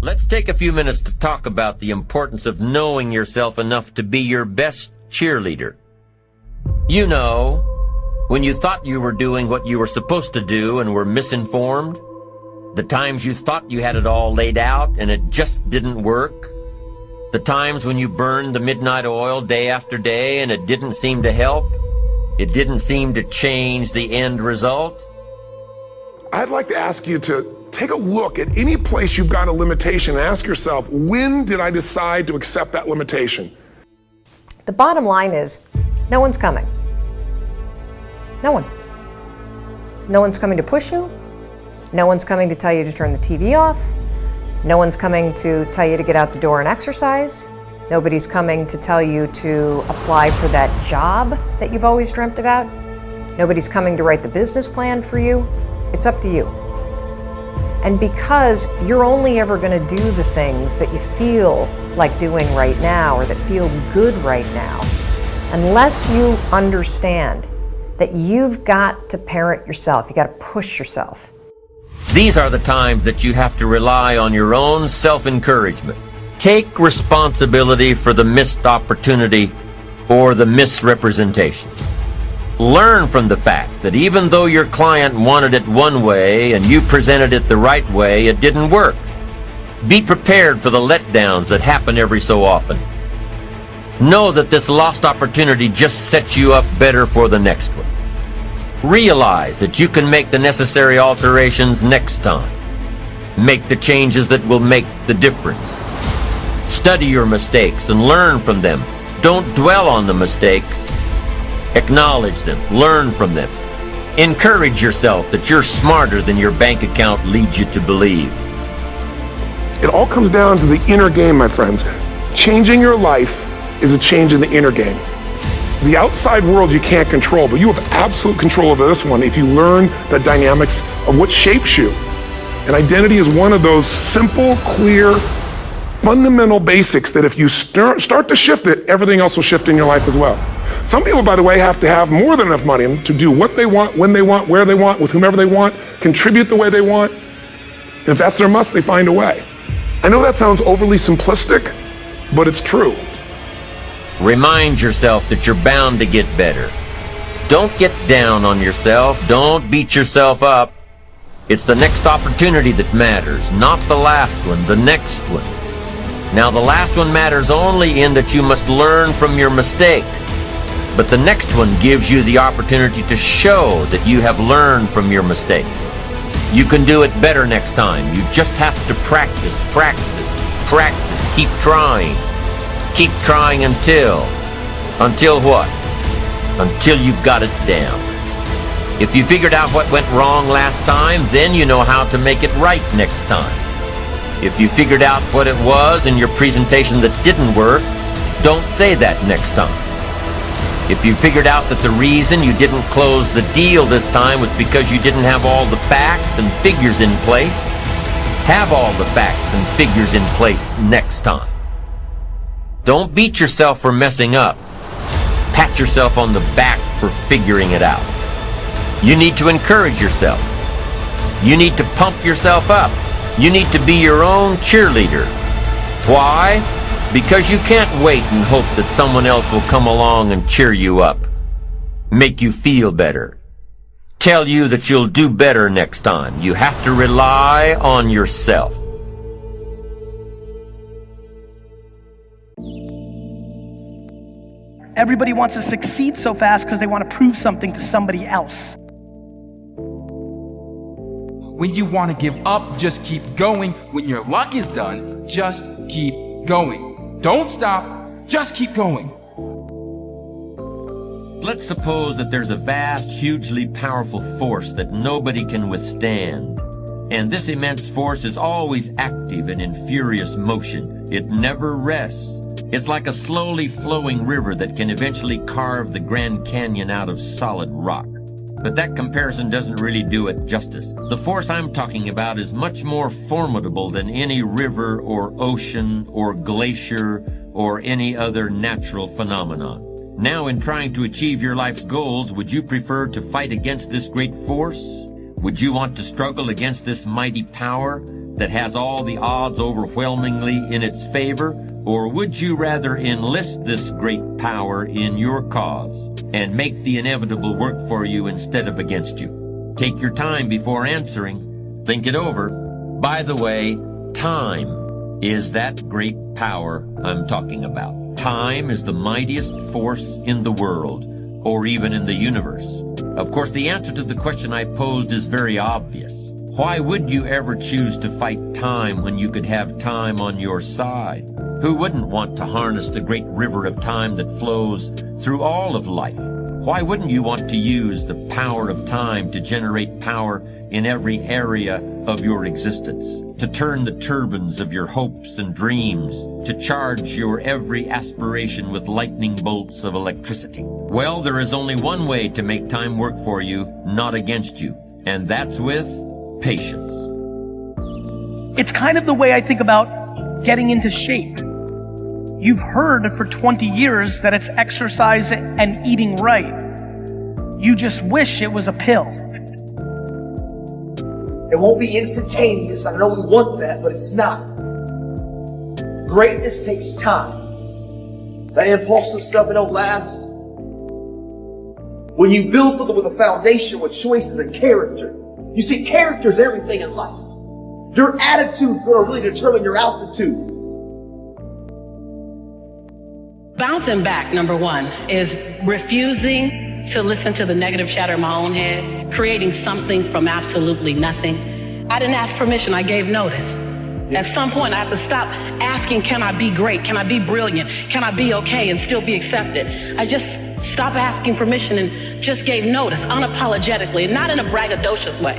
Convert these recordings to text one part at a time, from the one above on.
Let's take a few minutes to talk about the importance of knowing yourself enough to be your best cheerleader. You know, when you thought you were doing what you were supposed to do and were misinformed, the times you thought you had it all laid out and it just didn't work, the times when you burned the midnight oil day after day and it didn't seem to help, it didn't seem to change the end result. I'd like to ask you to take a look at any place you've got a limitation and ask yourself, when did I decide to accept that limitation? The bottom line is, no one's coming. No one. No one's coming to push you. No one's coming to tell you to turn the TV off. No one's coming to tell you to get out the door and exercise. Nobody's coming to tell you to apply for that job that you've always dreamt about. Nobody's coming to write the business plan for you. It's up to you. And because you're only ever going to do the things that you feel like doing right now or that feel good right now, unless you understand that you've got to parent yourself, you got to push yourself. These are the times that you have to rely on your own self-encouragement. Take responsibility for the missed opportunity or the misrepresentation. Learn from the fact that even though your client wanted it one way and you presented it the right way, it didn't work. Be prepared for the letdowns that happen every so often. Know that this lost opportunity just sets you up better for the next one. Realize that you can make the necessary alterations next time. Make the changes that will make the difference. Study your mistakes and learn from them. Don't dwell on the mistakes. Acknowledge them. Learn from them. Encourage yourself that you're smarter than your bank account leads you to believe. It all comes down to the inner game, my friends. Changing your life is a change in the inner game. The outside world you can't control, but you have absolute control over this one if you learn the dynamics of what shapes you. And identity is one of those simple, clear, fundamental basics that if you start to shift it, everything else will shift in your life as well. Some people, by the way, have to have more than enough money to do what they want, when they want, where they want, with whomever they want, contribute the way they want. And if that's their must, they find a way. I know that sounds overly simplistic, but it's true. Remind yourself that you're bound to get better. Don't get down on yourself. Don't beat yourself up. It's the next opportunity that matters, not the last one, the next one. Now, the last one matters only in that you must learn from your mistakes. But the next one gives you the opportunity to show that you have learned from your mistakes. You can do it better next time. You just have to practice, practice, practice. Keep trying. Keep trying until what? Until you've got it down. If you figured out what went wrong last time, then you know how to make it right next time. If you figured out what it was in your presentation that didn't work, don't say that next time. If you figured out that the reason you didn't close the deal this time was because you didn't have all the facts and figures in place, have all the facts and figures in place next time. Don't beat yourself for messing up. Pat yourself on the back for figuring it out. You need to encourage yourself. You need to pump yourself up. You need to be your own cheerleader. Why? Because you can't wait and hope that someone else will come along and cheer you up, make you feel better, tell you that you'll do better next time. You have to rely on yourself. Everybody wants to succeed so fast because they want to prove something to somebody else. When you want to give up, just keep going. When your luck is done, just keep going. Don't stop, just keep going. Let's suppose that there's a vast, hugely powerful force that nobody can withstand. And this immense force is always active and in furious motion. It never rests. It's like a slowly flowing river that can eventually carve the Grand Canyon out of solid rock. But that comparison doesn't really do it justice. The force I'm talking about is much more formidable than any river or ocean or glacier or any other natural phenomenon. Now, in trying to achieve your life's goals, would you prefer to fight against this great force? Would you want to struggle against this mighty power? that has all the odds overwhelmingly in its favor? Or would you rather enlist this great power in your cause and make the inevitable work for you instead of against you? Take your time before answering. Think it over. By the way, time is that great power I'm talking about. Time is the mightiest force in the world, or even in the universe. Of course, the answer to the question I posed is very obvious. Why would you ever choose to fight time when you could have time on your side? Who wouldn't want to harness the great river of time that flows through all of life? Why wouldn't you want to use the power of time to generate power in every area of your existence, to turn the turbines of your hopes and dreams, to charge your every aspiration with lightning bolts of electricity? Well, there is only one way to make time work for you, not against you, and that's with patience. It's kind of the way I think about getting into shape. You've heard for 20 years that it's exercise and eating right. You just wish it was a pill. It won't be instantaneous. I know we want that, but it's not. Greatness takes time. That impulsive stuff, it don't last. When you build something with a foundation, with choices and character, you see, character is everything in life. Your attitude's going to really determine your altitude. Bouncing back, number one, is refusing to listen to the negative chatter in my own head, creating something from absolutely nothing. I didn't ask permission, I gave notice. At some point, I have to stop asking, can I be great? Can I be brilliant? Can I be okay and still be accepted? I just stopped asking permission and just gave notice unapologetically, and not in a braggadocious way,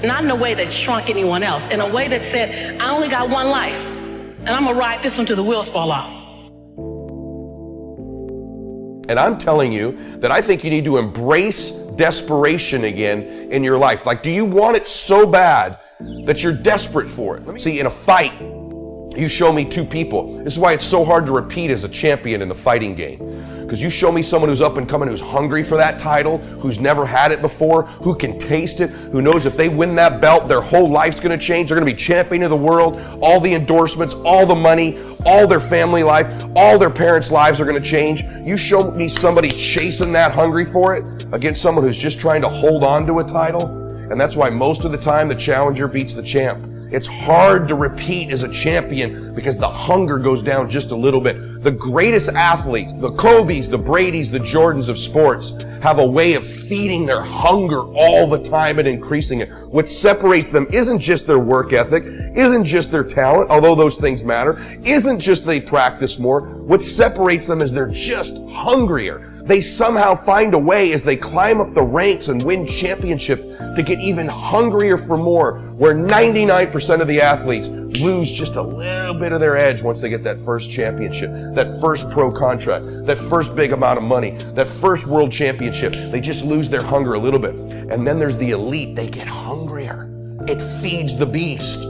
not in a way that shrunk anyone else, in a way that said, I only got one life, and I'm gonna ride this one till the wheels fall off. And I'm telling you that I think you need to embrace desperation again in your life. Like, do you want it so bad that you're desperate for it? See, in a fight, you show me two people. This is why it's so hard to repeat as a champion in the fighting game. Because you show me someone who's up and coming, who's hungry for that title, who's never had it before, who can taste it, who knows if they win that belt, their whole life's gonna change. They're gonna be champion of the world, all the endorsements, all the money, all their family life, all their parents' lives are gonna change. You show me somebody chasing that, hungry for it, against someone who's just trying to hold on to a title. And that's why most of the time the challenger beats the champ. It's hard to repeat as a champion because the hunger goes down just a little bit. The greatest athletes, the Kobe's, the Brady's, the Jordans of sports, have a way of feeding their hunger all the time and increasing it. What separates them isn't just their work ethic, isn't just their talent, although those things matter, isn't just they practice more. What separates them is they're just hungrier. They somehow find a way as they climb up the ranks and win championships to get even hungrier for more, where 99% of the athletes lose just a little bit of their edge once they get that first championship, that first pro contract, that first big amount of money, that first world championship. They just lose their hunger a little bit. And then there's the elite. They get hungrier. It feeds the beast.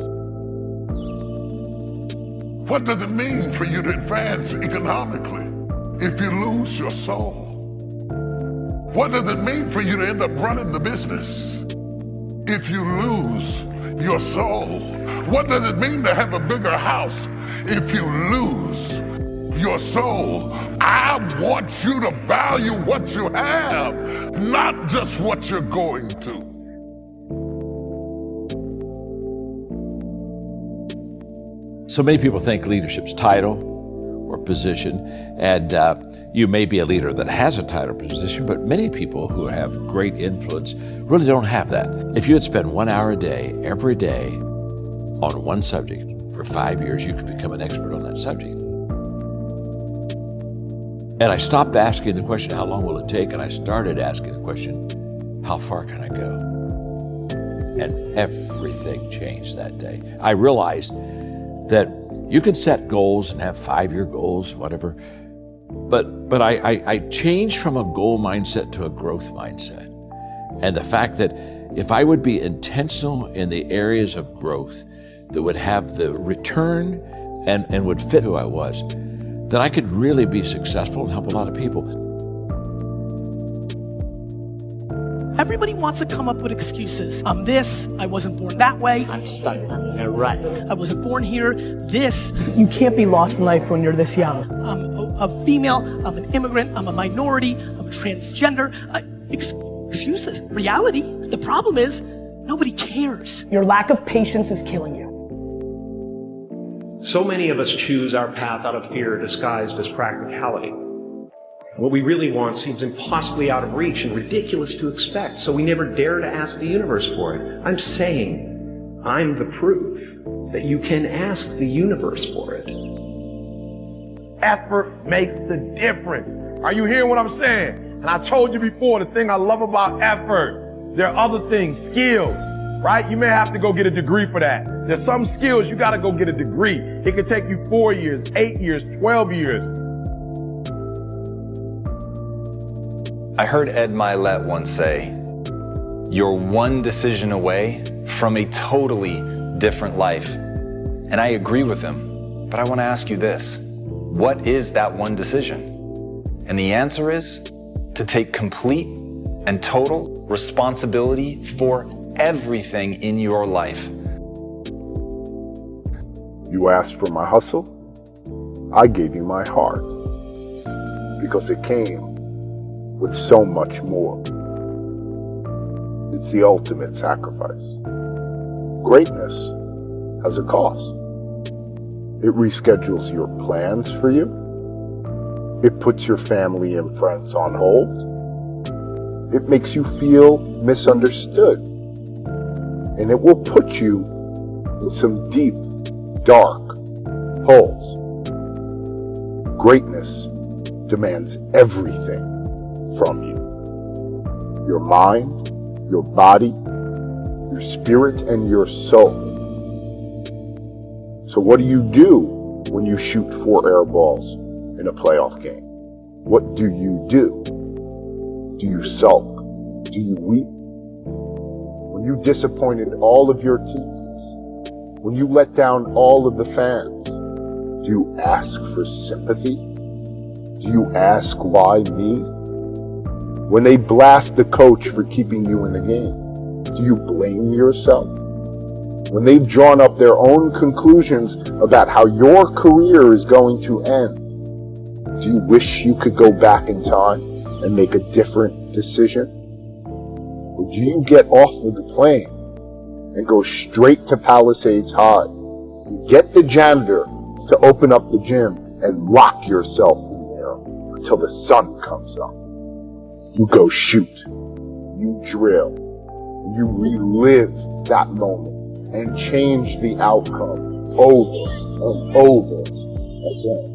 What does it mean for you to advance economically if you lose your soul? What does it mean for you to end up running the business if you lose your soul? What does it mean to have a bigger house if you lose your soul? I want you to value what you have, not just what you're going to. So many people think leadership's title or position, and you may be a leader that has a title or position, but many people who have great influence really don't have that. If you would spend 1 hour a day, every day, on one subject for 5 years, you could become an expert on that subject. And I stopped asking the question, how long will it take? And I started asking the question, how far can I go? And everything changed that day. I realized that you can set goals and have 5-year goals, whatever, but I changed from a goal mindset to a growth mindset. And the fact that if I would be intentional in the areas of growth that would have the return and would fit who I was, then I could really be successful and help a lot of people. Everybody wants to come up with excuses. I'm this, I wasn't born that way. I'm stuck in a rut. I wasn't born here, this. You can't be lost in life when you're this young. I'm a female, I'm an immigrant, I'm a minority, I'm a transgender. Excuses. Reality, the problem is, nobody cares. Your lack of patience is killing you. So many of us choose our path out of fear disguised as practicality. What we really want seems impossibly out of reach and ridiculous to expect, so we never dare to ask the universe for it. I'm saying, I'm the proof that you can ask the universe for it. Effort makes the difference. Are you hearing what I'm saying? And I told you before, the thing I love about effort, there are other things, skills, right? You may have to go get a degree for that. There's some skills you gotta go get a degree. It could take you 4 years, 8 years, 12 years. I heard Ed Mylett once say, "You're one decision away from a totally different life." And I agree with him, but I want to ask you this. What is that one decision? And the answer is to take complete and total responsibility for everything in your life. You asked for my hustle, I gave you my heart, because it came with so much more. It's the ultimate sacrifice. Greatness has a cost. It reschedules your plans for you. It puts your family and friends on hold. It makes you feel misunderstood. And it will put you in some deep, dark holes. Greatness demands everything from you. Your mind, your body, your spirit, and your soul. So what do you do when you shoot 4 air balls in a playoff game? What do you do? Do you sulk? Do you weep? When you disappointed all of your teammates? When you let down all of the fans? Do you ask for sympathy? Do you ask why me? When they blast the coach for keeping you in the game, do you blame yourself? When they've drawn up their own conclusions about how your career is going to end, do you wish you could go back in time and make a different decision? Or do you get off of the plane and go straight to Palisades High and get the janitor to open up the gym and lock yourself in there until the sun comes up? You go shoot, you drill, you relive that moment and change the outcome over and over again.